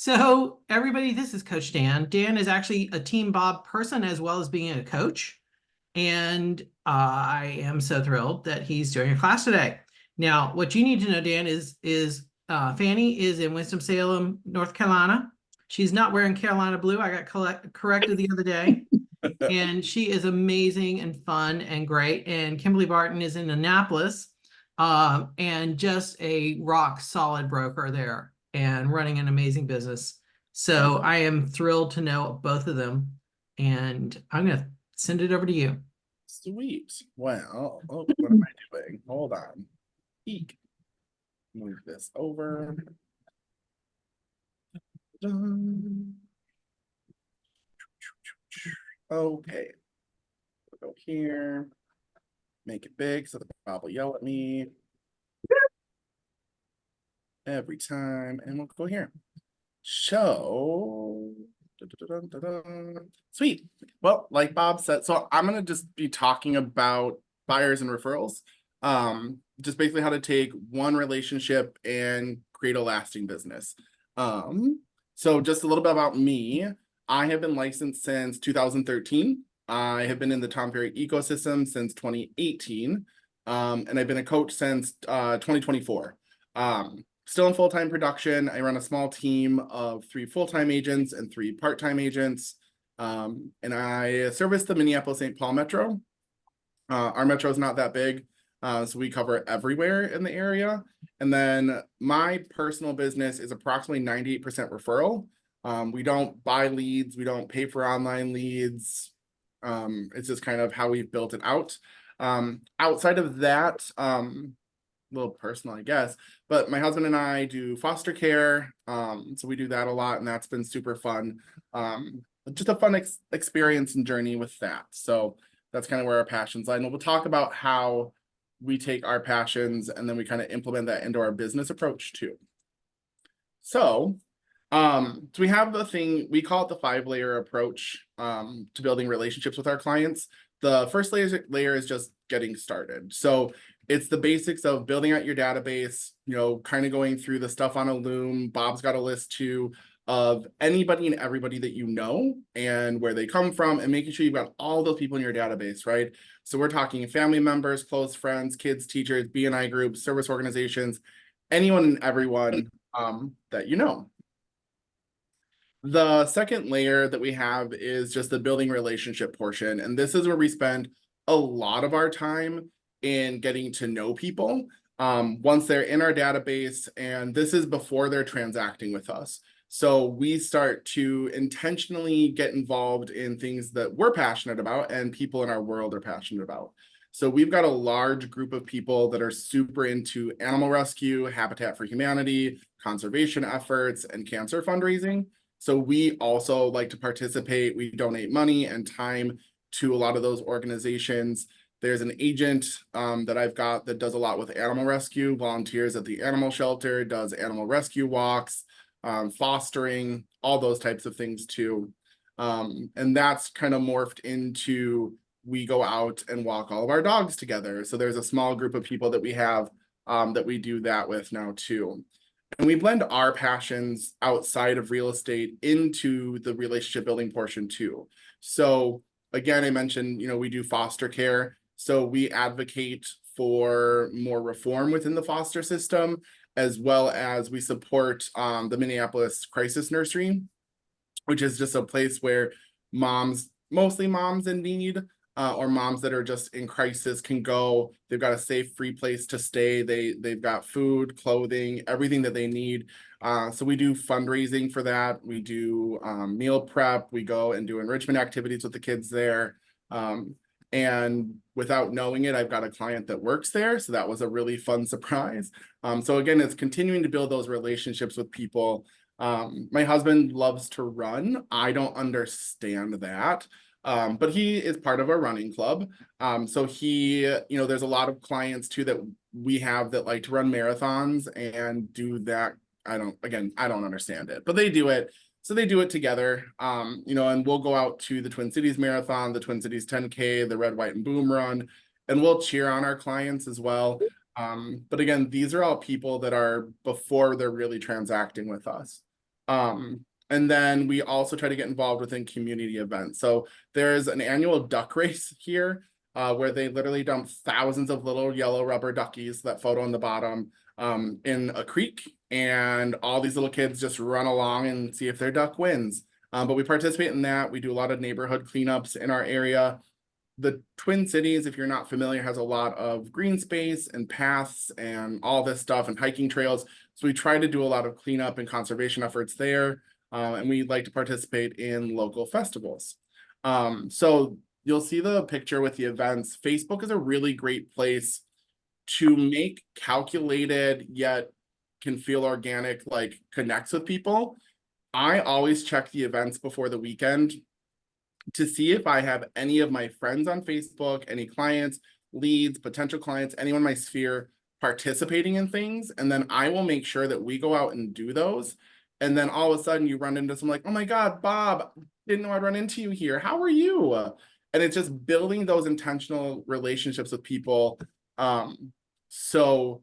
So, everybody, this is Coach Dan. Dan is actually a Team Bob person as well as being a coach. And I am so thrilled that he's doing a class today. Now, what you need to know, Dan, is Fanny is in Winston-Salem, North Carolina. She's not wearing Carolina blue. I got corrected the other day. And she is amazing and fun and great. And Kimberly Barton is in Annapolis, and just a rock solid broker there and running an amazing business. So I am thrilled to know both of them. And I'm going to send it over to you. Sweet. Well, what am I doing? Hold on. Eek. Move this over. Dun. Okay. We'll go here. Make it big so the Bob will yell at me every time. And we'll go here. Show. Sweet. Well, like Bob said, so I'm going to just be talking about buyers and referrals. Just basically how to take one relationship and create a lasting business. So just a little bit about me. I have been licensed since 2013. I have been in the Tom Ferry ecosystem since 2018. And I've been a coach since 2024. Still in full-time production. I run a small team of 3 full-time agents and 3 part-time agents. And I service the Minneapolis-St. Paul Metro. Our metro is not that big, so we cover everywhere in the area. And then my personal business is approximately 98% referral. We don't buy leads. We don't pay for online leads. It's just kind of how we've built it out. Outside of that, a little personal, I guess, but my husband and I do foster care. So we do that a lot, and that's been super fun. Just a fun experience and journey with that. So that's kind of where our passions lie. And we'll talk about how we take our passions and then we kind of implement that into our business approach too. So we have the thing, we call it the 5-layer approach to building relationships with our clients. The first layer is just getting started. So it's the basics of building out your database, kind of going through the stuff on a Loom. Bob's got a list too of anybody and everybody that you know and where they come from, and making sure you've got all those people in your database, right? So we're talking family members, close friends, kids, teachers, B&I groups, service organizations, anyone and everyone that you know. The second layer that we have is just the building relationship portion. And this is where we spend a lot of our time in getting to know people once they're in our database. And this is before they're transacting with us. So we start to intentionally get involved in things that we're passionate about and people in our world are passionate about. So we've got a large group of people that are super into animal rescue, Habitat for Humanity, conservation efforts, and cancer fundraising. So we also like to participate. We donate money and time to a lot of those organizations. There's an agent that I've got that does a lot with animal rescue, volunteers at the animal shelter, does animal rescue walks, fostering, all those types of things too. And that's kind of morphed into, we go out and walk all of our dogs together. So there's a small group of people that we have that we do that with now too. And we blend our passions outside of real estate into the relationship building portion too. So again, I mentioned, we do foster care. So we advocate for more reform within the foster system, as well as we support the Minneapolis Crisis Nursery, which is just a place where moms, mostly moms in need, or moms that are just in crisis can go. They've got a safe, free place to stay. They've got food, clothing, everything that they need. So we do fundraising for that. We do meal prep. We go and do enrichment activities with the kids there. And without knowing it, I've got a client that works there. So that was a really fun surprise. So again, it's continuing to build those relationships with people. My husband loves to run. I don't understand that. But he is part of a running club. So he, there's a lot of clients too that we have that like to run marathons and do that. I don't understand it, but they do it. So they do it together, and we'll go out to the Twin Cities Marathon, the Twin Cities 10K, the Red, White, and Boom Run, and we'll cheer on our clients as well. But again, these are all people that are before they're really transacting with us. And then we also try to get involved within community events. So there's an annual duck race here, where they literally dump thousands of little yellow rubber duckies, that photo on the bottom, in a creek, and all these little kids just run along and see if their duck wins. But we participate in that. We do a lot of neighborhood cleanups in our area. The Twin Cities, if you're not familiar, has a lot of green space and paths and all this stuff and hiking trails. So we try to do a lot of cleanup and conservation efforts there. And we like to participate in local festivals. So you'll see the picture with the events. Facebook is a really great place to make calculated yet can feel organic, like connects with people. I always check the events before the weekend to see if I have any of my friends on Facebook, any clients, leads, potential clients, anyone in my sphere participating in things. And then I will make sure that we go out and do those. And then all of a sudden you run into someone like, oh my God, Bob, didn't know I'd run into you here. How are you? And it's just building those intentional relationships with people. So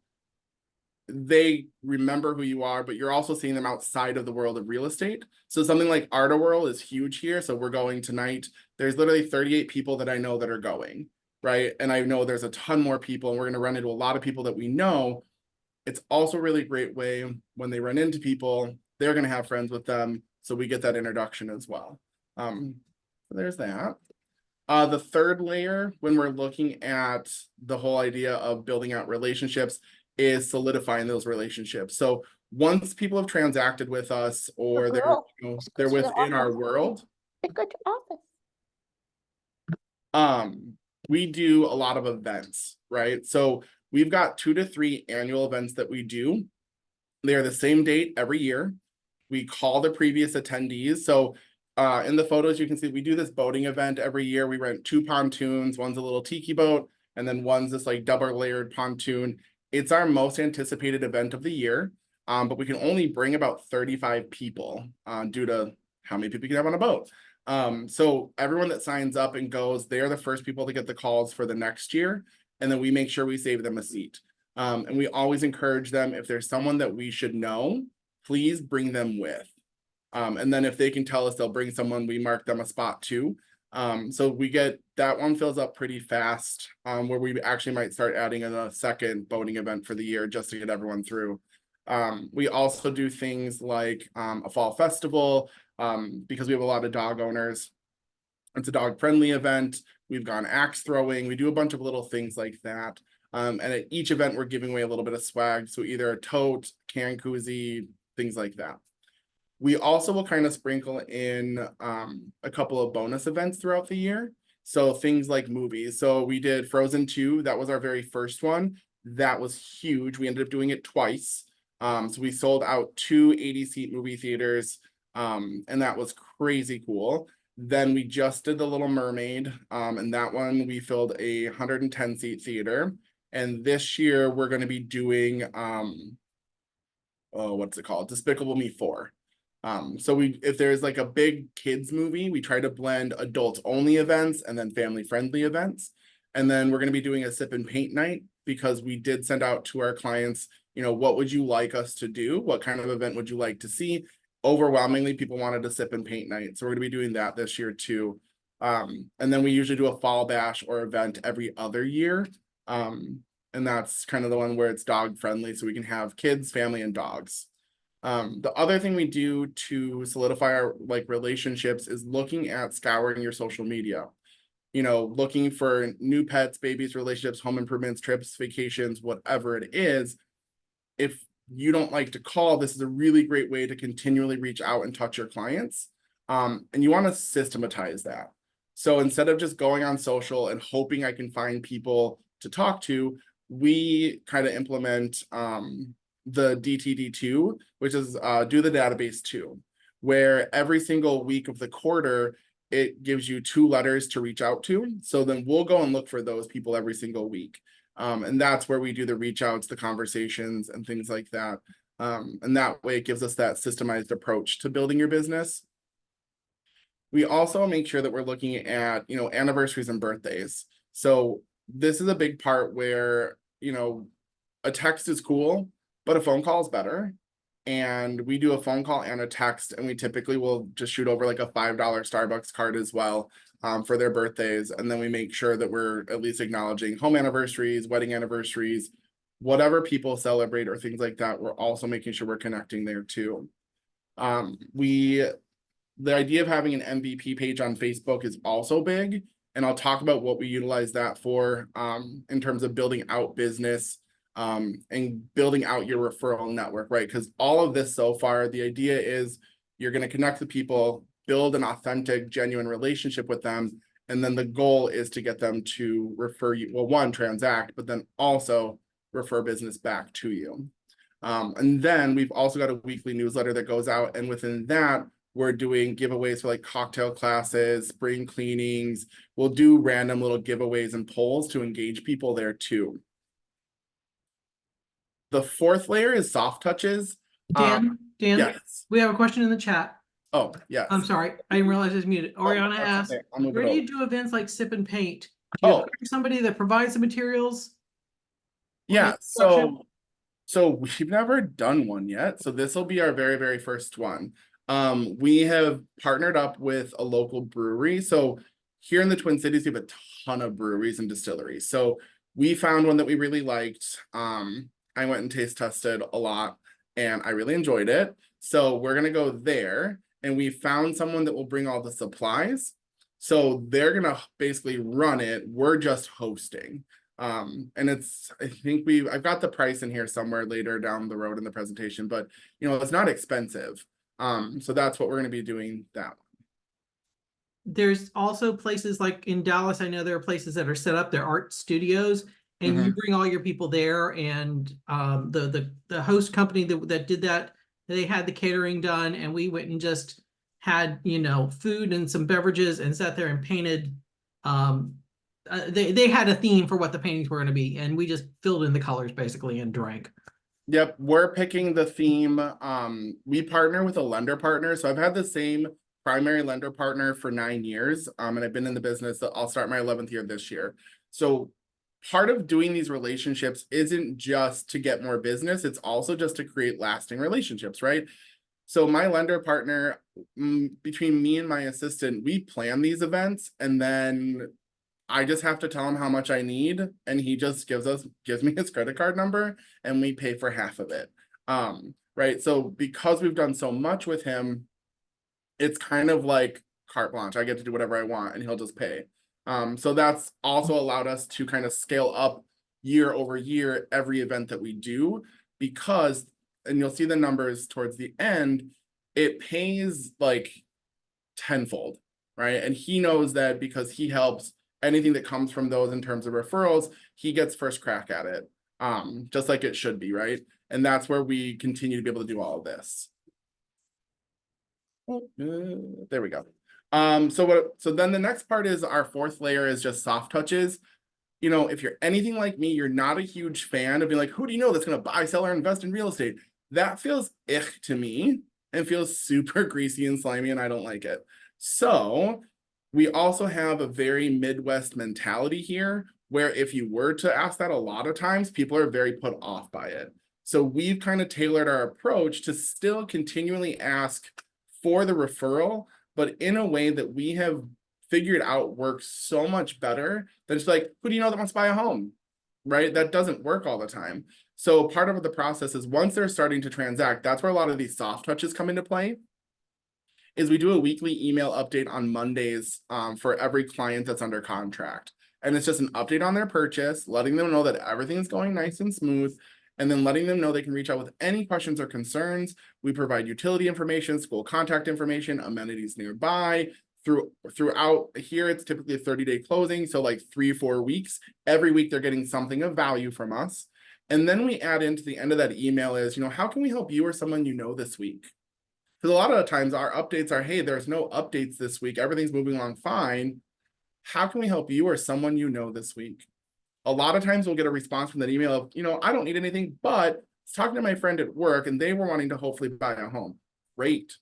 they remember who you are, but you're also seeing them outside of the world of real estate. So something like Art Whirl is huge here. So we're going tonight. There's literally 38 people that I know that are going, right? And I know there's a ton more people, and we're going to run into a lot of people that we know. It's also a really great way when they run into people, they're going to have friends with them. So we get that introduction as well. So there's that. The third layer, when we're looking at the whole idea of building out relationships, is solidifying those relationships. So once people have transacted with us, or they're, Girl, you know, just go they're to the within our office. world, Just go to office. we do a lot of events, right? So we've got 2 to 3 annual events that we do. They are the same date every year. We call the previous attendees. So in the photos, you can see we do this boating event every year. We rent 2 pontoons. One's a little tiki boat, and then one's this like double layered pontoon. It's our most anticipated event of the year, but we can only bring about 35 people due to how many people you can have on a boat. So everyone that signs up and goes, they're the first people to get the calls for the next year. And then we make sure we save them a seat. And we always encourage them, if there's someone that we should know, please bring them with. And then if they can tell us they'll bring someone, we mark them a spot too. So we get that one fills up pretty fast, where we actually might start adding in a second boating event for the year just to get everyone through. We also do things like a fall festival, because we have a lot of dog owners. It's a dog friendly event. We've gone axe throwing. We do a bunch of little things like that. And at each event, we're giving away a little bit of swag. So either a tote, can koozie, things like that. We also will kind of sprinkle in a couple of bonus events throughout the year. So things like movies. So we did Frozen 2. That was our very first one. That was huge. We ended up doing it twice. So we sold out 2 80-seat movie theaters. And that was crazy cool. Then we just did The Little Mermaid. And that one we filled a 110-seat theater. And this year we're going to be doing what's it called? Despicable Me 4. So if there's like a big kids movie, we try to blend adults only events and then family friendly events. And then we're going to be doing a sip and paint night, because we did send out to our clients, what would you like us to do? What kind of event would you like to see? Overwhelmingly, people wanted a sip and paint night. So we're going to be doing that this year too. And then we usually do a fall bash or event every other year. And that's kind of the one where it's dog friendly, so we can have kids, family, and dogs. The other thing we do to solidify our relationships is looking at scouring your social media. Looking for new pets, babies, relationships, home improvements, trips, vacations, whatever it is. If you don't like to call, this is a really great way to continually reach out and touch your clients. And you want to systematize that. So instead of just going on social and hoping I can find people to talk to, we kind of implement the DTD2, which is do the database too, where every single week of the quarter, it gives you 2 letters to reach out to. So then we'll go and look for those people every single week. And that's where we do the reach outs, the conversations, and things like that. And that way it gives us that systemized approach to building your business. We also make sure that we're looking at, anniversaries and birthdays. So this is a big part where, a text is cool, but a phone call is better. and we do a phone call and a text, and we typically will just shoot over like a $5 Starbucks card as well, for their birthdays. And then we make sure that we're at least acknowledging home anniversaries, wedding anniversaries, whatever people celebrate or things like that. We're also making sure we're connecting there too. The idea of having an MVP page on Facebook is also big, and I'll talk about what we utilize that for, in terms of building out business, and building out your referral network, right? Because all of this so far, the idea is you're going to connect with people, build an authentic, genuine relationship with them, and then the goal is to get them to refer you, well, one, transact, but then also refer business back to you. And then we've also got a weekly newsletter that goes out, and within that, we're doing giveaways for like cocktail classes, spring cleanings. We'll do random little giveaways and polls to engage people there too. The fourth layer is soft touches. Dan, Yes. we have a question in the chat. Oh, yes. I'm sorry, I didn't realize it was muted. Oriana that's asked, okay. I'll move where it do you over. do events like Sip and Paint? Do you Oh, hire somebody that provides the materials? yeah. Instruction? So we've never done one yet. So this will be our very, very first one. We have partnered up with a local brewery. So here in the Twin Cities, we have a ton of breweries and distilleries. So we found one that we really liked. I went and taste tested a lot and I really enjoyed it. So we're gonna go there, and we found someone that will bring all the supplies. So they're gonna basically run it. We're just hosting. And it's, I think I've got the price in here somewhere later down the road in the presentation, but it's not expensive. So that's what we're going to be doing that one. There's also places like in Dallas, I know there are places that are set up, they're art studios, and you bring all your people there, and the host company that did that, they had the catering done, and we went and just had food and some beverages and sat there and painted. They had a theme for what the paintings were going to be, and we just filled in the colors basically and drank. Yep, we're picking the theme. We partner with a lender partner. So I've had the same primary lender partner for 9 years. And I've been in the business. I'll start my 11th year this year. So part of doing these relationships isn't just to get more business, it's also just to create lasting relationships, right? So my lender partner, between me and my assistant, we plan these events, and then I just have to tell him how much I need, and he just gives me his credit card number, and we pay for half of it. Right. So because we've done so much with him, it's kind of like carte blanche. I get to do whatever I want, and he'll just pay. So that's also allowed us to kind of scale up year over year every event that we do, because, and you'll see the numbers towards the end, it pays like tenfold, right? And he knows that because he helps, anything that comes from those in terms of referrals, he gets first crack at it, just like it should be, right? And that's where we continue to be able to do all of this. There we go. So then the next part is our fourth layer is just soft touches. If you're anything like me, you're not a huge fan of being like, who do you know that's going to buy, sell, or invest in real estate? That feels ick to me and feels super greasy and slimy, and I don't like it. So we also have a very Midwest mentality here, where if you were to ask that, a lot of times people are very put off by it. So we've kind of tailored our approach to still continually ask for the referral, but in a way that we have figured out works so much better than just like, who do you know that wants to buy a home? Right? That doesn't work all the time. So part of the process is once they're starting to transact, that's where a lot of these soft touches come into play. Is we do a weekly email update on Mondays for every client that's under contract. And it's just an update on their purchase, letting them know that everything's going nice and smooth, and then letting them know they can reach out with any questions or concerns. We provide utility information, school contact information, amenities nearby. Throughout here, it's typically a 30-day closing, so like 3 or 4 weeks. Every week they're getting something of value from us. And then we add into the end of that email is, how can we help you or someone you know this week? Because a lot of the times our updates are, hey, there's no updates this week. Everything's moving along fine. How can we help you or someone you know this week? A lot of times we'll get a response from that email of, I don't need anything, but I was talking to my friend at work and they were wanting to hopefully buy a home. Great.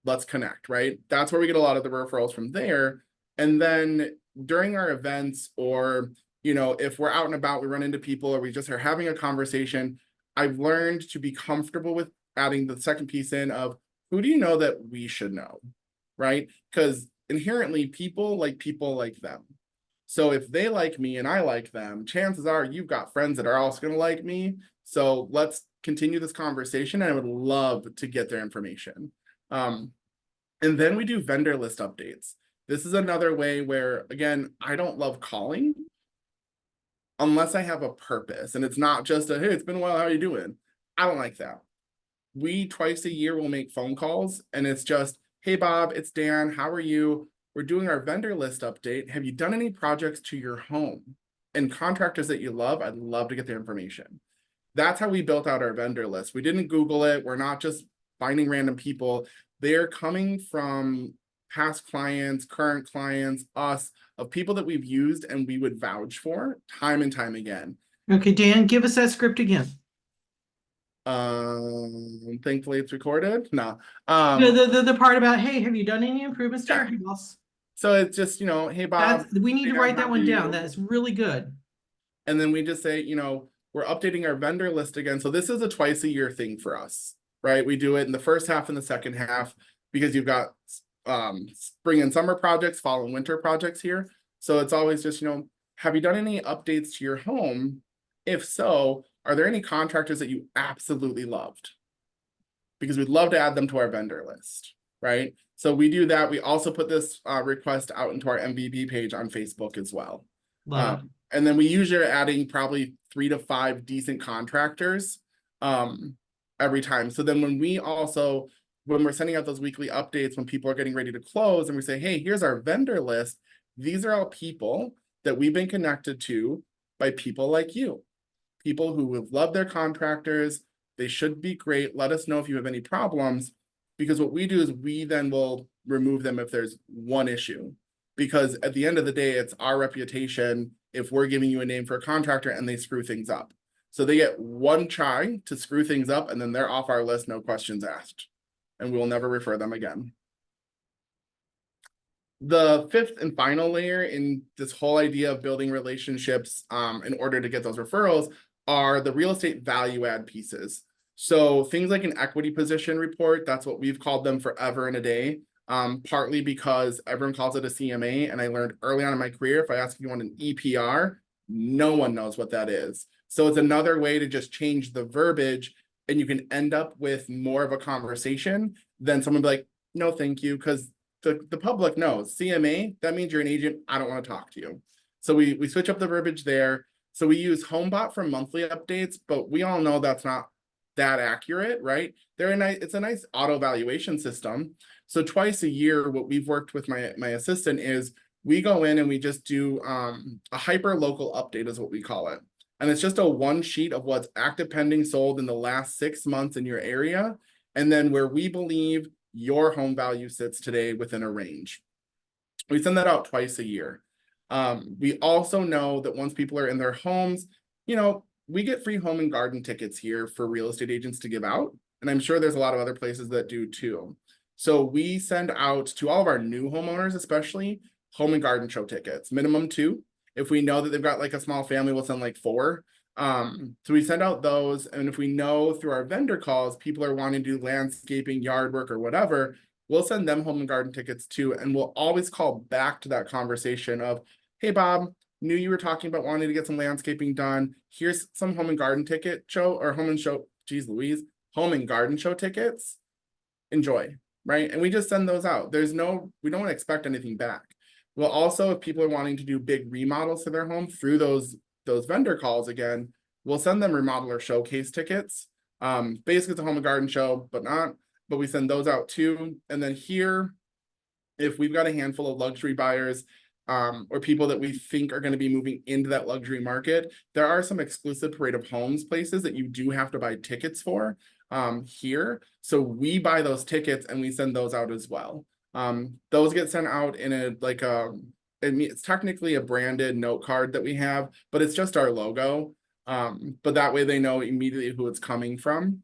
Let's connect, right? That's where we get a lot of the referrals from there. And then during our events, or, if we're out and about, we run into people or we just are having a conversation, I've learned to be comfortable with adding the second piece in of who do you know that we should know, right? Because inherently people like them. So if they like me and I like them, chances are you've got friends that are also going to like me. So let's continue this conversation. I would love to get their information. And then we do vendor list updates. This is another way where, again, I don't love calling unless I have a purpose. And it's not just a, hey, it's been a while, how are you doing? I don't like that. We twice a year will make phone calls and it's just, hey, Bob, it's Dan. How are you? We're doing our vendor list update. Have you done any projects to your home? And contractors that you love, I'd love to get their information. That's how we built out our vendor list. We didn't Google it. We're not just finding random people. They're coming from past clients, current clients, us, of people that we've used and we would vouch for time and time again. Okay, Dan, give us that script again. Thankfully it's recorded. No. The part about, hey, have you done any improvements to Yeah. your house? So it's just, hey, Bob. We need to Dan, write that how one are down. you? That is really good. And then we just say, we're updating our vendor list again. So this is a twice a year thing for us, right? We do it in the first half and the second half because you've got spring and summer projects, fall and winter projects here. So it's always just, have you done any updates to your home? If so, are there any contractors that you absolutely loved? Because we'd love to add them to our vendor list, right? So we do that. We also put this request out into our MVP page on Facebook as well. Love it. And then we usually are adding probably 3 to 5 decent contractors every time. So then when we're sending out those weekly updates, when people are getting ready to close and we say, hey, here's our vendor list. These are all people that we've been connected to by people like you. People who have loved their contractors. They should be great. Let us know if you have any problems, because what we do is we then will remove them if there's one issue. Because at the end of the day, it's our reputation if we're giving you a name for a contractor and they screw things up. So they get one try to screw things up and then they're off our list, no questions asked. And we will never refer them again. The fifth and final layer in this whole idea of building relationships in order to get those referrals are the real estate value add pieces. So things like an equity position report, that's what we've called them forever and a day. Partly because everyone calls it a CMA. And I learned early on in my career, if I ask if you want an EPR, no one knows what that is. So it's another way to just change the verbiage and you can end up with more of a conversation than someone be like, no, thank you. Because the public knows CMA, that means you're an agent. I don't want to talk to you. So we switch up the verbiage there. So we use HomeBot for monthly updates, but we all know that's not that accurate, right? It's a nice auto valuation system. So twice a year, what we've worked with my assistant is we go in and we just do a hyper local update is what we call it. And it's just a one sheet of what's active, pending, sold in the last 6 months in your area. And then where we believe your home value sits today within a range. We send that out twice a year. We also know that once people are in their homes, we get free home and garden tickets here for real estate agents to give out. And I'm sure there's a lot of other places that do too. So we send out to all of our new homeowners, especially, home and garden show tickets, minimum 2. If we know that they've got like a small family, we'll send like 4. So we send out those. And if we know through our vendor calls, people are wanting to do landscaping, yard work, or whatever, we'll send them home and garden tickets too. And we'll always call back to that conversation of, hey, Bob, knew you were talking about wanting to get some landscaping done. Here's some home and garden ticket show or home and show, geez Louise, home and garden show tickets. Enjoy, right? And we just send those out. We don't expect anything back. Well, also, if people are wanting to do big remodels to their home through those vendor calls again, we'll send them remodeler showcase tickets. Basically it's a home and garden show, but we send those out too. And then here, if we've got a handful of luxury buyers or people that we think are going to be moving into that luxury market, there are some exclusive Parade of Homes places that you do have to buy tickets for here. So we buy those tickets and we send those out as well. Those get sent out in it's technically a branded note card that we have, but it's just our logo. But that way they know immediately who it's coming from.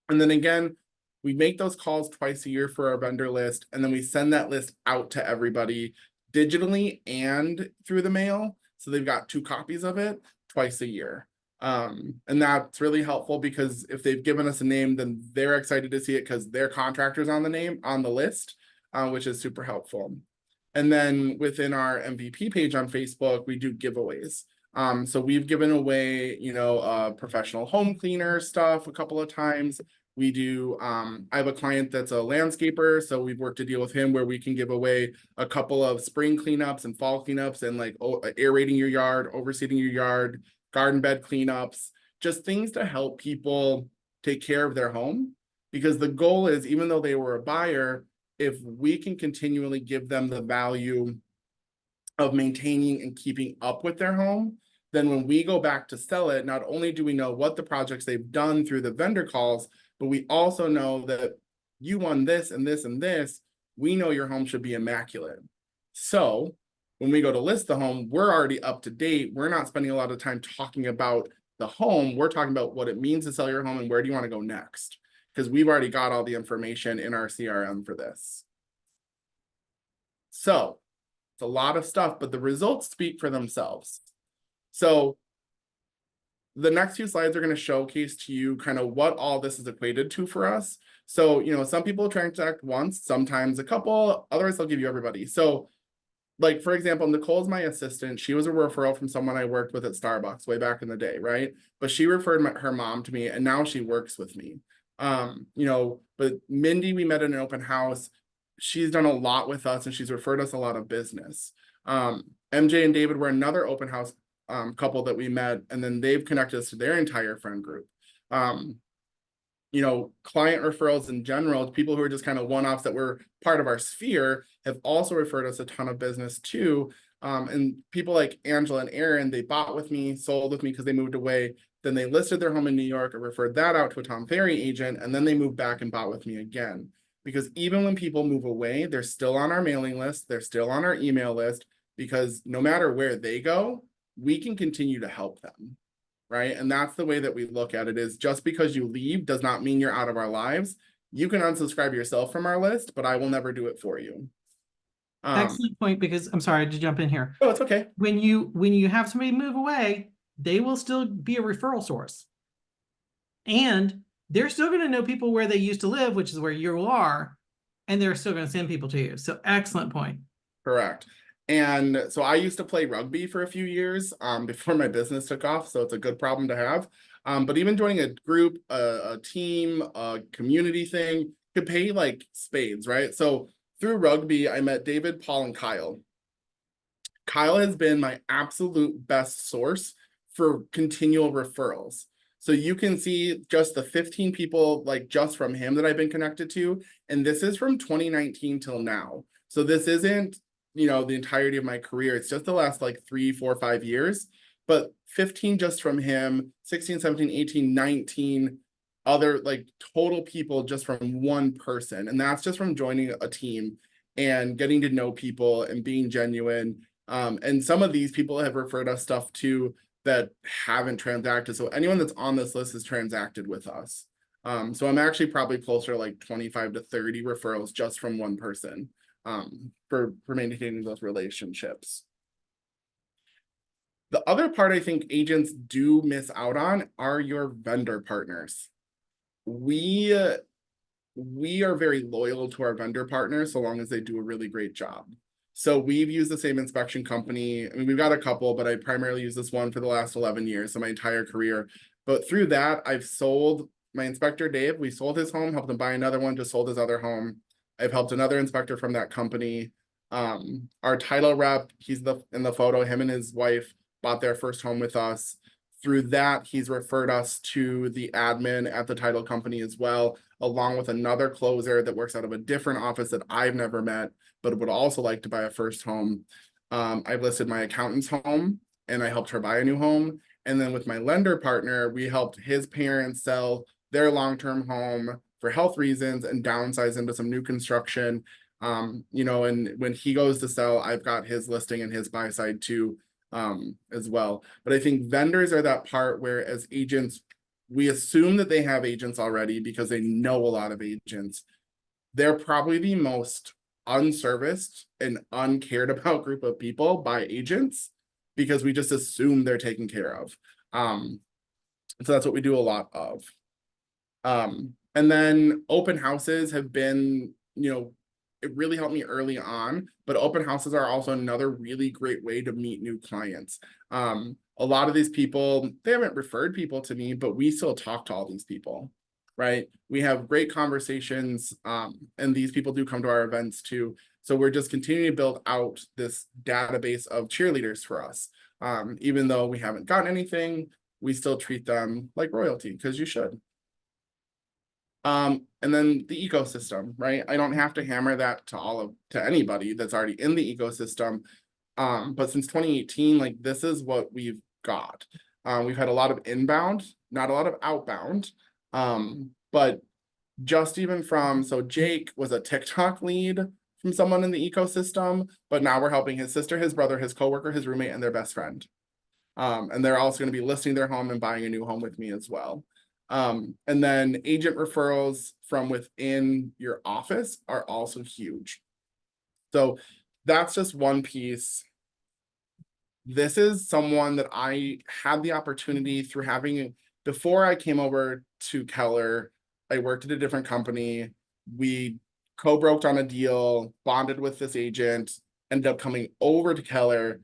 And then again, we make those calls twice a year for our vendor list, and then we send that list out to everybody digitally and through the mail. So they've got 2 copies of it twice a year. And that's really helpful because if they've given us a name, then they're excited to see it because their contractor's on the name on the list, which is super helpful. And then within our MVP page on Facebook, we do giveaways. So we've given away, professional home cleaner stuff a couple of times. We do, I have a client that's a landscaper, so we've worked a deal with him where we can give away a couple of spring cleanups and fall cleanups and like aerating your yard, overseeding your yard, garden bed cleanups, just things to help people take care of their home. Because the goal is, even though they were a buyer, if we can continually give them the value of maintaining and keeping up with their home, then when we go back to sell it, not only do we know what the projects they've done through the vendor calls, but we also know that you won this and this and this. We know your home should be immaculate. So when we go to list the home, we're already up to date. We're not spending a lot of time talking about the home. We're talking about what it means to sell your home and where do you want to go next? Because we've already got all the information in our CRM for this. So it's a lot of stuff, but the results speak for themselves. So the next few slides are going to showcase to you kind of what all this is equated to for us. So, some people transact once, sometimes a couple, otherwise they'll give you everybody. So like, for example, Nicole's my assistant. She was a referral from someone I worked with at Starbucks way back in the day, right? But she referred her mom to me and now she works with me. But Mindy, we met in an open house. She's done a lot with us and she's referred us a lot of business. MJ and David were another open house couple that we met, and then they've connected us to their entire friend group. Client referrals in general, people who are just kind of one-offs that were part of our sphere have also referred us a ton of business too. And people like Angela and Aaron, they bought with me, sold with me because they moved away. Then they listed their home in New York or referred that out to a Tom Ferry agent. And then they moved back and bought with me again. Because even when people move away, they're still on our mailing list. They're still on our email list, because no matter where they go, we can continue to help them. Right. And that's the way that we look at it, is just because you leave does not mean you're out of our lives. You can unsubscribe yourself from our list, but I will never do it for you. Excellent point, because I'm sorry to jump in here. Oh, it's okay. When you have somebody move away, they will still be a referral source. And they're still going to know people where they used to live, which is where you are, and they're still going to send people to you. So excellent point. Correct. And so I used to play rugby for a few years before my business took off. So it's a good problem to have. But even joining a group, a team, a community thing could pay like spades, right? So through rugby, I met David, Paul, and Kyle. Kyle has been my absolute best source for continual referrals. So you can see just the 15 people, like just from him, that I've been connected to. And this is from 2019 till now. So this isn't, the entirety of my career. It's just the last like 3, 4, 5 years. But 15 just from him, 16, 17, 18, 19 other like total people just from one person. And that's just from joining a team and getting to know people and being genuine. And some of these people have referred us stuff too that haven't transacted. So anyone that's on this list has transacted with us. So I'm actually probably closer to like 25 to 30 referrals just from one person for maintaining those relationships. The other part I think agents do miss out on are your vendor partners. We are very loyal to our vendor partners so long as they do a really great job. So we've used the same inspection company. I mean, we've got a couple, but I primarily use this one for the last 11 years, so my entire career. But through that, I've sold my inspector, Dave. We sold his home, helped him buy another one, just sold his other home. I've helped another inspector from that company. Our title rep, he's in the photo, him and his wife bought their first home with us. Through that, he's referred us to the admin at the title company as well, along with another closer that works out of a different office that I've never met, but would also like to buy a first home. I've listed my accountant's home and I helped her buy a new home. And then with my lender partner, we helped his parents sell their long-term home for health reasons and downsize into some new construction. And when he goes to sell, I've got his listing and his buy side too, as well. But I think vendors are that part where, as agents, we assume that they have agents already because they know a lot of agents. They're probably the most unserviced and uncared about group of people by agents because we just assume they're taken care of. So that's what we do a lot of. And then open houses have been, it really helped me early on, but open houses are also another really great way to meet new clients. A lot of these people, they haven't referred people to me, but we still talk to all these people, right? We have great conversations, and these people do come to our events too. So we're just continuing to build out this database of cheerleaders for us. Even though we haven't gotten anything, we still treat them like royalty, because you should. And then the ecosystem, right? I don't have to hammer that to anybody that's already in the ecosystem. But since 2018, like, this is what we've got. We've had a lot of inbound, not a lot of outbound. But just even so Jake was a TikTok lead from someone in the ecosystem, but now we're helping his sister, his brother, his coworker, his roommate, and their best friend. And they're also going to be listing their home and buying a new home with me as well. And then agent referrals from within your office are also huge. So that's just one piece. This is someone that I had the opportunity through having, before I came over to Keller, I worked at a different company. We co-broked on a deal, bonded with this agent, ended up coming over to Keller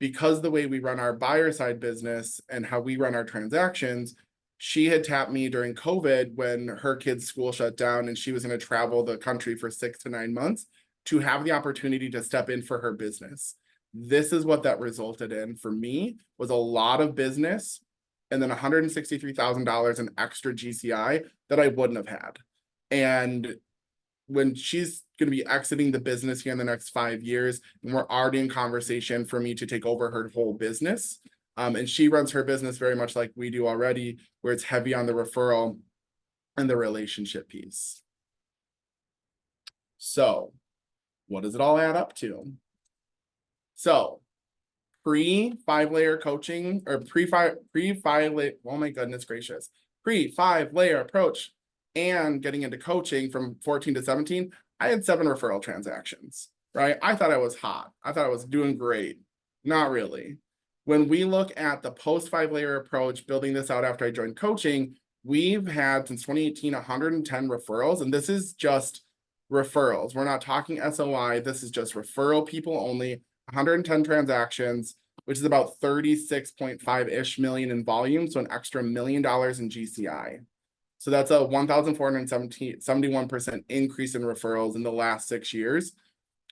because the way we run our buyer side business and how we run our transactions. She had tapped me during COVID when her kids' school shut down and she was going to travel the country for 6 to 9 months to have the opportunity to step in for her business. This is what that resulted in for me, was a lot of business and then $163,000 in extra GCI that I wouldn't have had. And when she's going to be exiting the business here in the next 5 years, and we're already in conversation for me to take over her whole business. And she runs her business very much like we do already, where it's heavy on the referral and the relationship piece. So what does it all add up to? So pre 5-layer coaching, or pre 5-layer, oh my goodness gracious, pre 5-layer approach and getting into coaching from 14 to 17, I had 7 referral transactions, right? I thought I was hot. I thought I was doing great. Not really. When we look at the post 5-layer approach, building this out after I joined coaching, we've had since 2018 110 referrals, and this is just referrals. We're not talking SOI. This is just referral people only. 110 transactions, which is about 36.5-ish million in volume, so an extra $1 million in GCI. So that's a 1,471% increase in referrals in the last 6 years.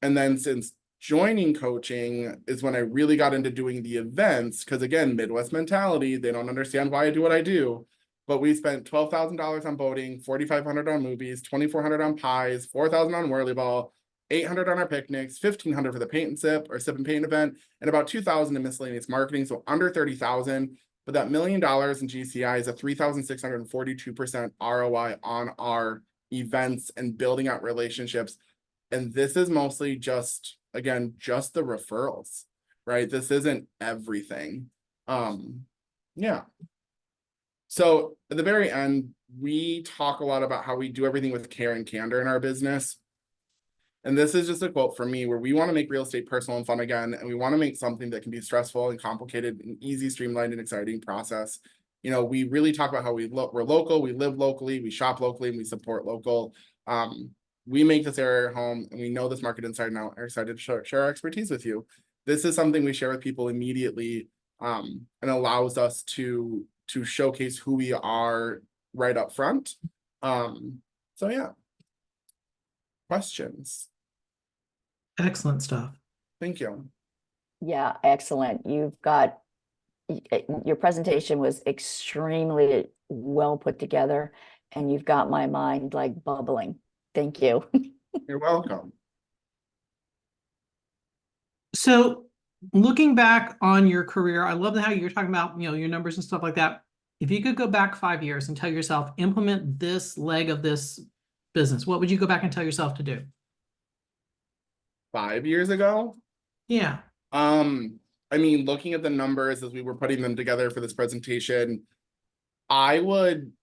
And then since joining coaching is when I really got into doing the events, because again, Midwest mentality, they don't understand why I do what I do. But we spent $12,000 on boating, $4,500 on movies, $2,400 on pies, $4,000 on whirlyball, $800 on our picnics, $1,500 for the paint and sip or sip and paint event, and about $2,000 in miscellaneous marketing, so under $30,000. But that $1 million in GCI is a 3,642% ROI on our events and building out relationships. And this is mostly just, again, just the referrals, right? This isn't everything. Yeah. So at the very end, we talk a lot about how we do everything with care and candor in our business. And this is just a quote from me, where we want to make real estate personal and fun again. And we want to make something that can be stressful and complicated and easy, streamlined, and exciting process. We really talk about how we're local, we live locally, we shop locally, and we support local. We make this area our home, and we know this market inside and out. Are excited to share our expertise with you. This is something we share with people immediately, and allows us to showcase who we are right up front. So yeah. Questions? Excellent stuff. Thank you. Yeah, excellent. Your presentation was extremely well put together, and you've got my mind like bubbling. Thank you. You're welcome. So looking back on your career, I love how you're talking about, your numbers and stuff like that. If you could go back 5 years and tell yourself, implement this leg of this business, what would you go back and tell yourself to do? 5 years ago? Yeah. I mean, looking at the numbers as we were putting them together for this presentation, I want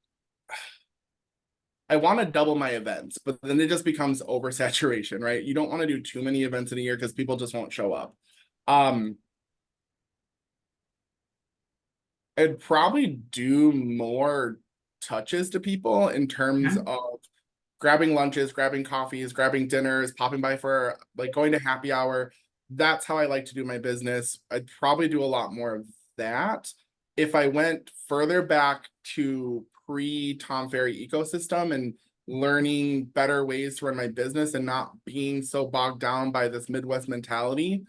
to double my events, but then it just becomes oversaturation, right? You don't want to do too many events in a year because people just won't show up. I'd probably do more touches to people in terms Okay. of grabbing lunches, grabbing coffees, grabbing dinners, popping by for like going to happy hour. That's how I like to do my business. I'd probably do a lot more of that. If I went further back to pre-Tom Ferry ecosystem and learning better ways to run my business and not being so bogged down by this Midwest mentality,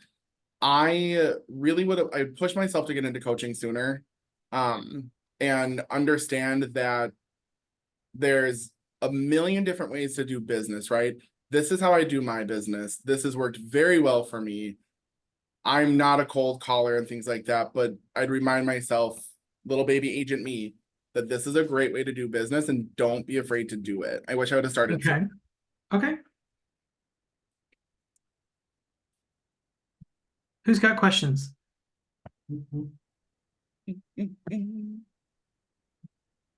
I really would have I pushed myself to get into coaching sooner. And understand that there's a million different ways to do business, right? This is how I do my business. This has worked very well for me. I'm not a cold caller and things like that, but I'd remind myself, little baby agent me, that this is a great way to do business and don't be afraid to do it. I wish I would have started Okay. sooner. Okay. Who's got questions?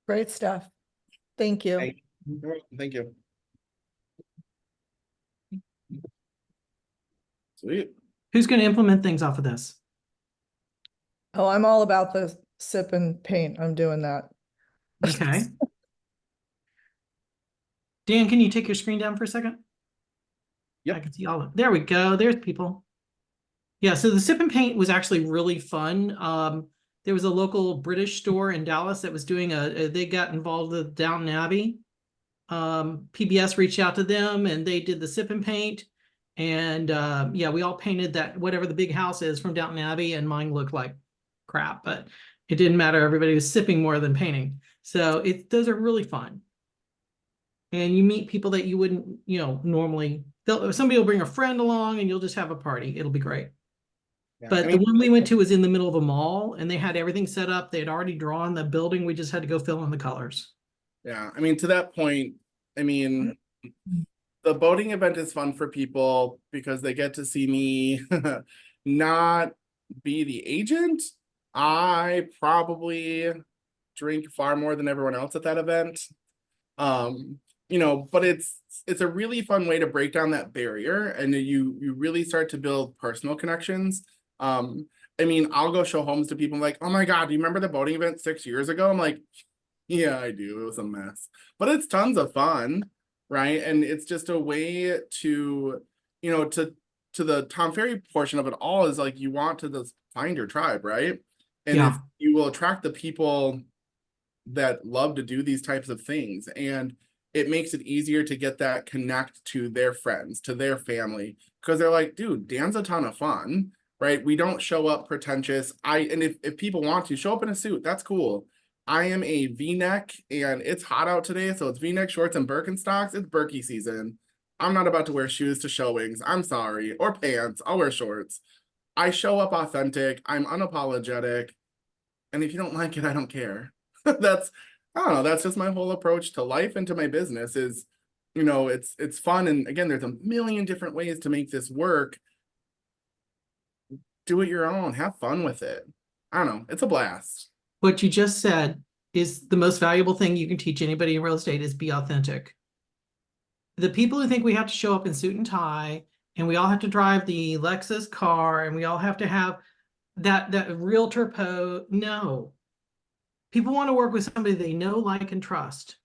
Great stuff. Thank you. Thank you. Sweet. Who's going to implement things off of this? Oh, I'm all about the sip and paint. I'm doing that. Okay. Dan, can you take your screen down for a second? Yep. I can see all of there we go. There's people. Yeah, so the sip and paint was actually really fun. There was a local British store in Dallas that was doing they got involved with Downton Abbey. PBS reached out to them and they did the sip and paint. And yeah, we all painted that whatever the big house is from Downton Abbey, and mine looked like crap, but it didn't matter. Everybody was sipping more than painting. So those are really fun. And you meet people that you wouldn't, normally. Somebody will bring a friend along and you'll just have a party. It'll be great. Yeah, But the one we went to was in the middle of a mall and they had everything set up. They had already drawn the building. We just had to go fill in the colors. yeah, to that point, the boating event is fun for people because they get to see me not be the agent. I probably drink far more than everyone else at that event. But it's a really fun way to break down that barrier, and you really start to build personal connections. I'll go show homes to people like, oh my God, do you remember the boating event 6 years ago? I'm like, yeah, I do. It was a mess, but it's tons of fun, right? And it's just a way to, to the Tom Ferry portion of it all is like you want to just find your tribe, right? And Yeah. you will attract the people that love to do these types of things, and it makes it easier to get that connect to their friends, to their family, because they're like, dude, Dan's a ton of fun, right? We don't show up pretentious. And if people want to show up in a suit, that's cool. I am a V-neck and it's hot out today, so it's V-neck shorts and Birkenstocks. It's Birkie season. I'm not about to wear shoes to showings. I'm sorry. Or pants. I'll wear shorts. I show up authentic. I'm unapologetic. And if you don't like it, I don't care. That's, I don't know, that's just my whole approach to life and to my business is, it's fun. And again, there's a million different ways to make this work. Do it your own, have fun with it. I don't know, it's a blast. What you just said is the most valuable thing you can teach anybody in real estate is be authentic. The people who think we have to show up in suit and tie and we all have to drive the Lexus car and we all have to have that realtor pose. No. People want to work with somebody they know, like, and trust.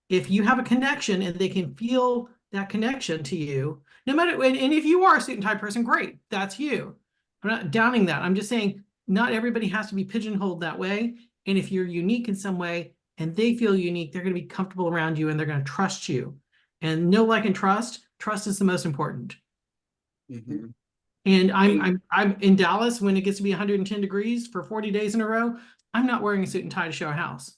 If you have a connection and they can feel that connection to you, no matter, and if you are a suit and tie person, great, that's you. I'm not downing that. I'm just saying not everybody has to be pigeonholed that way. And if you're unique in some way and they feel unique, they're going to be comfortable around you and they're going to trust you. And know, like, and trust is the most important. Mm-hmm. And I'm in Dallas when it gets to be 110 degrees for 40 days in a row. I'm not wearing a suit and tie to show a house.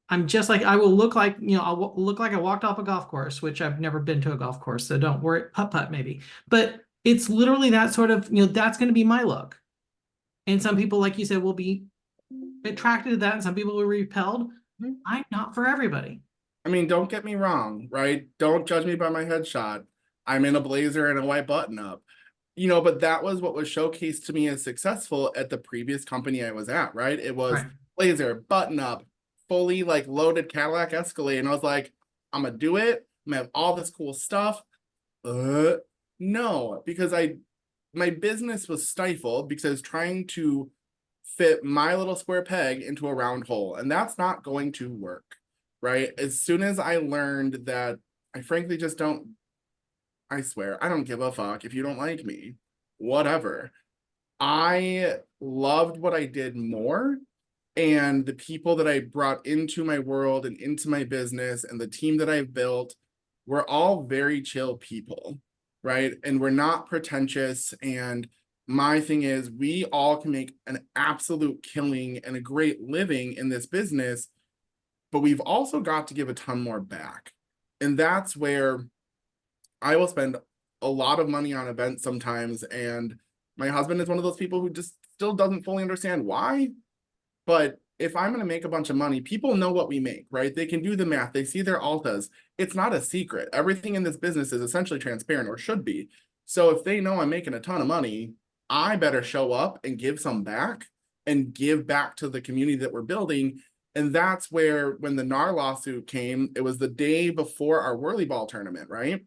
I'm just like, I will look like, I'll look like I walked off a golf course, which I've never been to a golf course. So don't worry, putt maybe. But it's literally that sort of, that's going to be my look. And some people, like you said, will be attracted to that. And some people will be repelled. I'm not for everybody. Don't get me wrong, right? Don't judge me by my headshot. I'm in a blazer and a white button up. But that was what was showcased to me as successful at the previous company I was at, right? It was Right. blazer, button up, fully like loaded Cadillac Escalade. And I was like, I'm gonna do it. I'm gonna have all this cool stuff. No, because my business was stifled because I was trying to fit my little square peg into a round hole, and that's not going to work, right? As soon as I learned that I frankly just don't, I swear, I don't give a fuck if you don't like me, whatever. I loved what I did more, and the people that I brought into my world and into my business and the team that I've built, we're all very chill people, right? And we're not pretentious. And my thing is, we all can make an absolute killing and a great living in this business, but we've also got to give a ton more back. And that's where I will spend a lot of money on events sometimes. And my husband is one of those people who just still doesn't fully understand why. But if I'm going to make a bunch of money, people know what we make, right? They can do the math. They see their altas. It's not a secret. Everything in this business is essentially transparent, or should be. So if they know I'm making a ton of money, I better show up and give some back and give back to the community that we're building. And that's where, when the NAR lawsuit came, it was the day before our Whirly Ball tournament, right?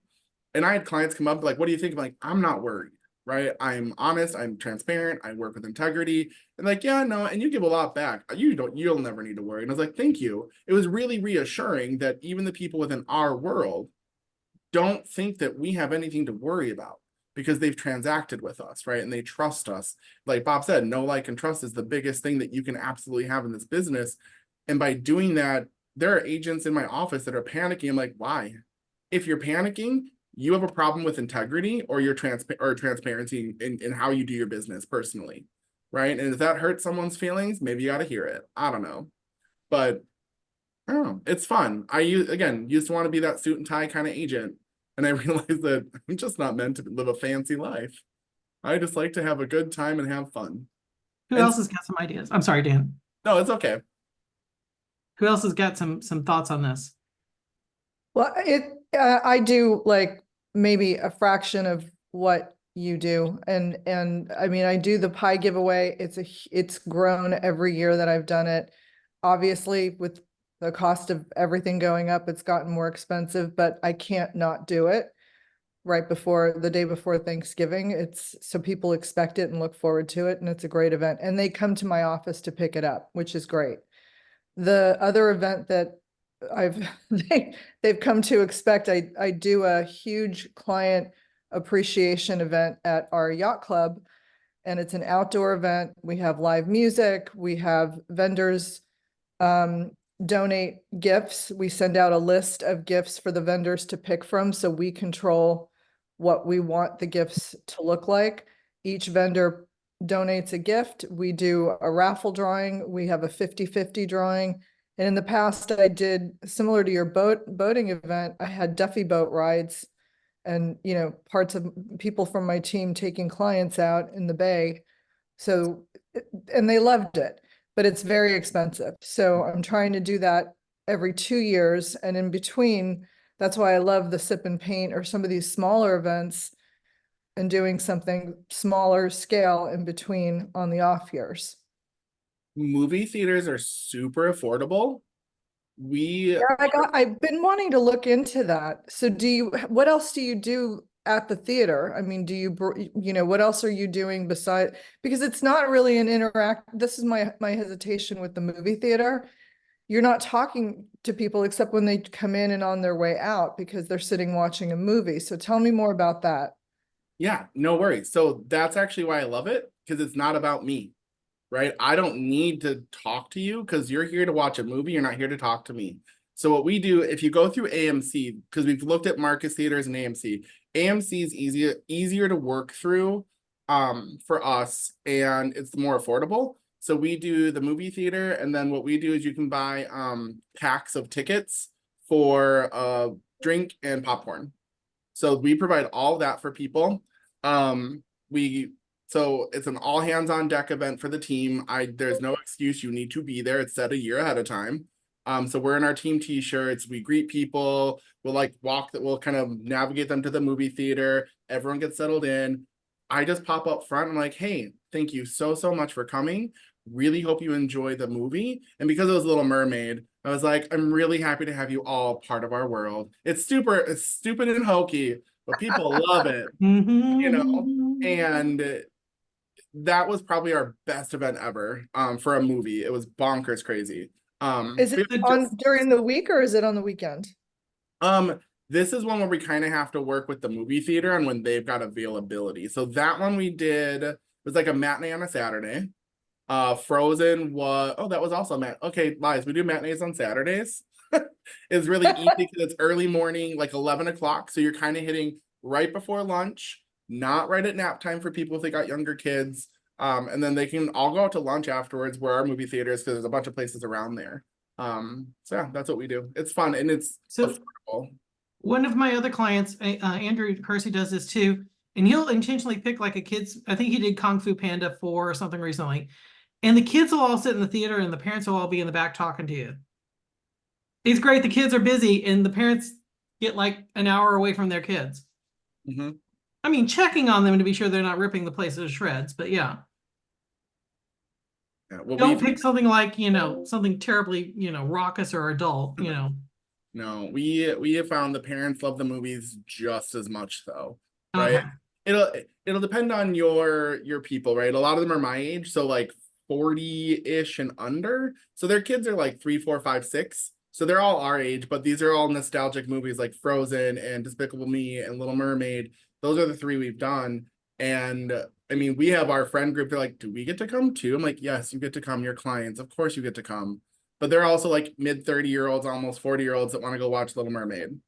And I had clients come up like, what do you think? I'm like, I'm not worried, right? I'm honest, I'm transparent, I work with integrity. And like, yeah, no, and you give a lot back. You'll never need to worry. And I was like, thank you. It was really reassuring that even the people within our world don't think that we have anything to worry about, because they've transacted with us, right? And they trust us. Like Bob said, know, like, and trust is the biggest thing that you can absolutely have in this business. And by doing that, there are agents in my office that are panicking. I'm like, why? If you're panicking, you have a problem with integrity or your transparency in how you do your business personally, right? And if that hurts someone's feelings, maybe you got to hear it. I don't know, but I don't know. It's fun. I used to want to be that suit and tie kind of agent, and I realized that I'm just not meant to live a fancy life. I just like to have a good time and have fun. Who And else has got some ideas? I'm sorry, Dan. No, it's okay. Who else has got some thoughts on this? Well, I do like maybe a fraction of what you do. And I mean, I do the pie giveaway. It's grown every year that I've done it. Obviously, with the cost of everything going up, it's gotten more expensive, but I can't not do it right before the day before Thanksgiving. It's so people expect it and look forward to it. And it's a great event. And they come to my office to pick it up, which is great. The other event that I've they've come to expect, I do a huge client appreciation event at our yacht club, and it's an outdoor event. We have live music, we have vendors donate gifts. We send out a list of gifts for the vendors to pick from, so we control what we want the gifts to look like. Each vendor donates a gift. We do a raffle drawing. We have a 50-50 drawing. And in the past, I did similar to your boating event. I had Duffy boat rides, and parts of people from my team taking clients out in the bay. So, and they loved it, but it's very expensive. So I'm trying to do that every 2 years, and in between, that's why I love the sip and paint or some of these smaller events, and doing something smaller scale in between on the off years. Movie theaters are super affordable. Yeah, I've been wanting to look into that. So what else do you do at the theater? I mean, what else are you doing besides, because it's not really an this is my hesitation with the movie theater. You're not talking to people except when they come in and on their way out, because they're sitting watching a movie. So tell me more about that. Yeah, no worries. So that's actually why I love it, because it's not about me, right? I don't need to talk to you because you're here to watch a movie. You're not here to talk to me. So what we do, if you go through AMC, because we've looked at Marcus Theaters and AMC is easier to work through for us, and it's more affordable. So we do the movie theater, and then what we do is you can buy packs of tickets for drink and popcorn. So we provide all that for people. So it's an all hands on deck event for the team. There's no excuse. You need to be there. It's set a year ahead of time. So we're in our team t-shirts. We greet people. We'll kind of navigate them to the movie theater. Everyone gets settled in. I just pop up front. I'm like, hey, thank you so much for coming. Really hope you enjoy the movie. And because it was Little Mermaid, I was like, I'm really happy to have you all part of our world. It's stupid and hokey, but people love it, Mm-hmm. and that was probably our best event ever for a movie. It was bonkers crazy. Is it The- on during the week or is it on the weekend? This is one where we kind of have to work with the movie theater on when they've got availability. So that one we did was like a matinee on a Saturday. Frozen was, oh, that was also okay, lies. We do matinees on Saturdays. It's really easy because it's early morning, like 11 o'clock. So you're kind of hitting right before lunch, not right at nap time for people if they got younger kids. And then they can all go out to lunch afterwards where our movie theater is because there's a bunch of places around there. So yeah, that's what we do. It's fun and it's So affordable. one of my other clients, Andrew Kersey, does this too, and he'll intentionally pick like a kid's. I think he did Kung Fu Panda 4 or something recently, and the kids will all sit in the theater, and the parents will all be in the back talking to you. It's great. The kids are busy, and the parents get like an hour away from their kids. Mm-hmm. I mean, checking on them to be sure they're not ripping the place to shreds, but yeah. Yeah, well, Don't pick something like, something terribly, raucous or adult. No, we have found the parents love the movies just as much though, right? Okay. It'll depend on your people, right? A lot of them are my age, so like 40-ish and under. So their kids are like 3, 4, 5, 6. So they're all our age, but these are all nostalgic movies like Frozen and Despicable Me and Little Mermaid. Those are the 3 we've done. And I mean, we have our friend group. They're like, do we get to come too? I'm like, yes, you get to come. Your clients, of course you get to come. But they're also like mid 30-year-olds, almost 40-year-olds that want to go watch Little Mermaid.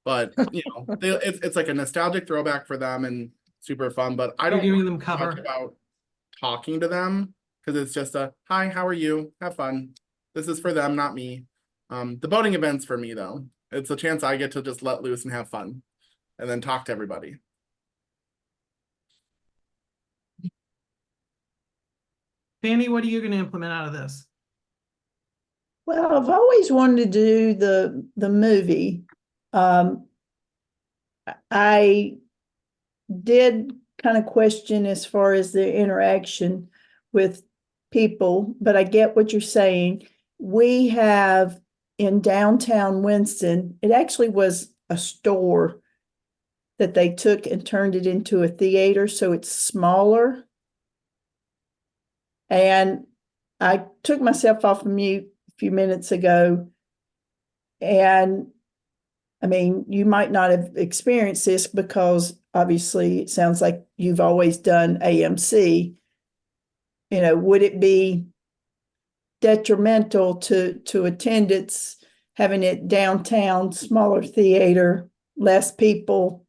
But it's like a nostalgic throwback for them and super fun. But I You're don't giving them much cover. about talking to them because it's just a hi, how are you? Have fun. This is for them, not me. The boating event's for me though. It's a chance I get to just let loose and have fun and then talk to everybody. Fanny, what are you going to implement out of this? Well, I've always wanted to do the movie. I did kind of question as far as the interaction with people, but I get what you're saying. We have in downtown Winston, it actually was a store that they took and turned it into a theater, so it's smaller. And I took myself off of mute a few minutes ago. And I mean, you might not have experienced this because obviously it sounds like you've always done AMC. Would it be detrimental to attendance having it downtown, smaller theater, less people?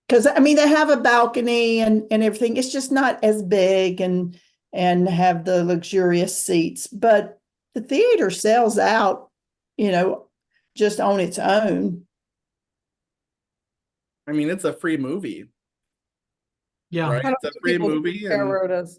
Because I mean, they have a balcony and everything. It's just not as big and have the luxurious seats, but the theater sells out, just on its own. I mean, it's a free movie, Yeah. right? I don't It's a think free people movie. care And where it is.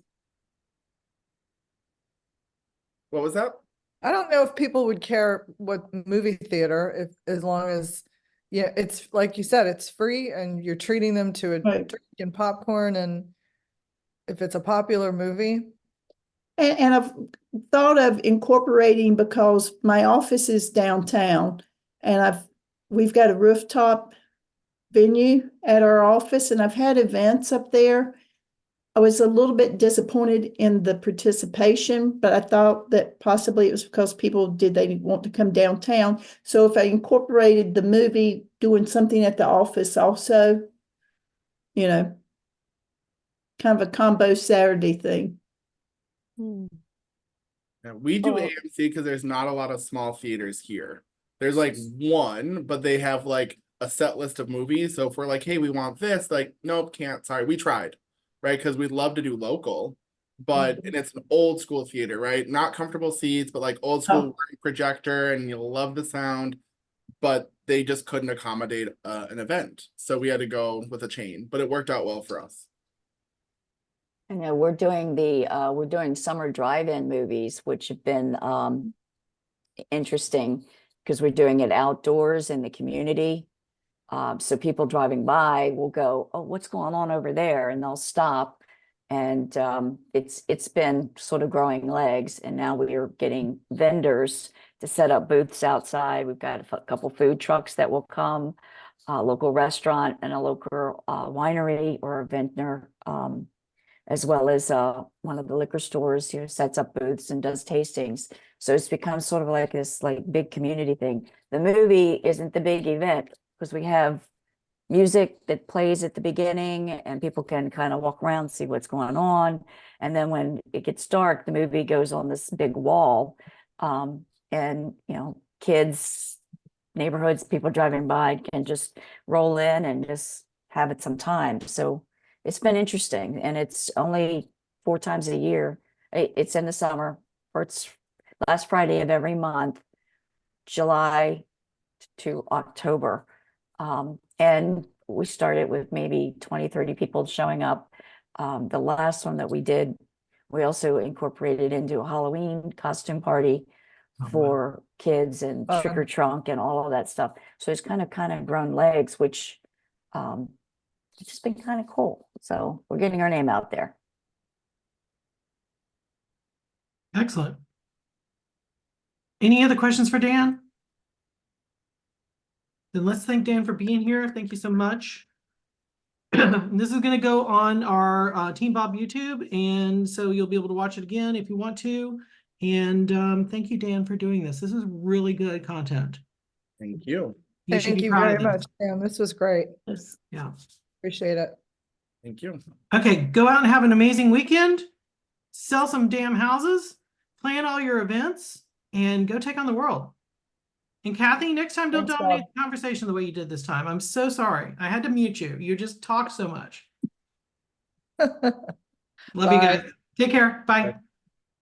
what was that? I don't know if people would care what movie theater as long as, yeah, it's like you said, it's free and you're treating them to a Right. drink and popcorn, and if it's a popular movie. And I've thought of incorporating, because my office is downtown and we've got a rooftop venue at our office and I've had events up there. I was a little bit disappointed in the participation, but I thought that possibly it was because they want to come downtown. So if I incorporated the movie doing something at the office also, kind of a combo Saturday thing. Yeah, we do AMC because there's not a lot of small theaters here. There's like one, but they have like a set list of movies. So if we're like, hey, we want this, like, nope, can't. Sorry, we tried, right? Because we'd love to do local, but and it's an old school theater, right? Not comfortable seats, but like old school projector, and you'll love the sound. But they just couldn't accommodate an event, so we had to go with a chain. But it worked out well for us. I know we're doing summer drive-in movies, which have been interesting because we're doing it outdoors in the community. So people driving by will go, oh, what's going on over there? And they'll stop. And it's been sort of growing legs. And now we are getting vendors to set up booths outside. We've got a couple food trucks that will come, a local restaurant and a local winery or a vintner. as well as one of the liquor stores, sets up booths and does tastings. So it's become sort of like this big community thing. The movie isn't the big event because we have music that plays at the beginning and people can kind of walk around, see what's going on. And then when it gets dark, the movie goes on this big wall. And, kids, neighborhoods, people driving by can just roll in and just have it some time. So it's been interesting, and it's only 4 times a year. It's in the summer, or it's last Friday of every month, July to October. And we started with maybe 20, 30 people showing up. The last one that we did, we also incorporated into a Halloween costume party Oh, wow. for kids and trick or trunk and all of that stuff. So it's kind of grown legs, which it's just been kind of cool. So we're getting our name out there. Excellent. Any other questions for Dan? Then let's thank Dan for being here. Thank you so much. This is going to go on our Team Bob YouTube, and so you'll be able to watch it again if you want to. And thank you, Dan, for doing this. This is really good content. Thank you. You should Thank be you proud very of this. much, Sam. This was great. Yeah. Appreciate it. Thank you. Okay, go out and have an amazing weekend. Sell some damn houses. Plan all your events, and go take on the world. And Kathy, next time, don't Thanks, dominate Bob. the conversation the way you did this time. I'm so sorry. I had to mute you. You just talk so much. Love you Bye. guys. Take care. Bye. Bye.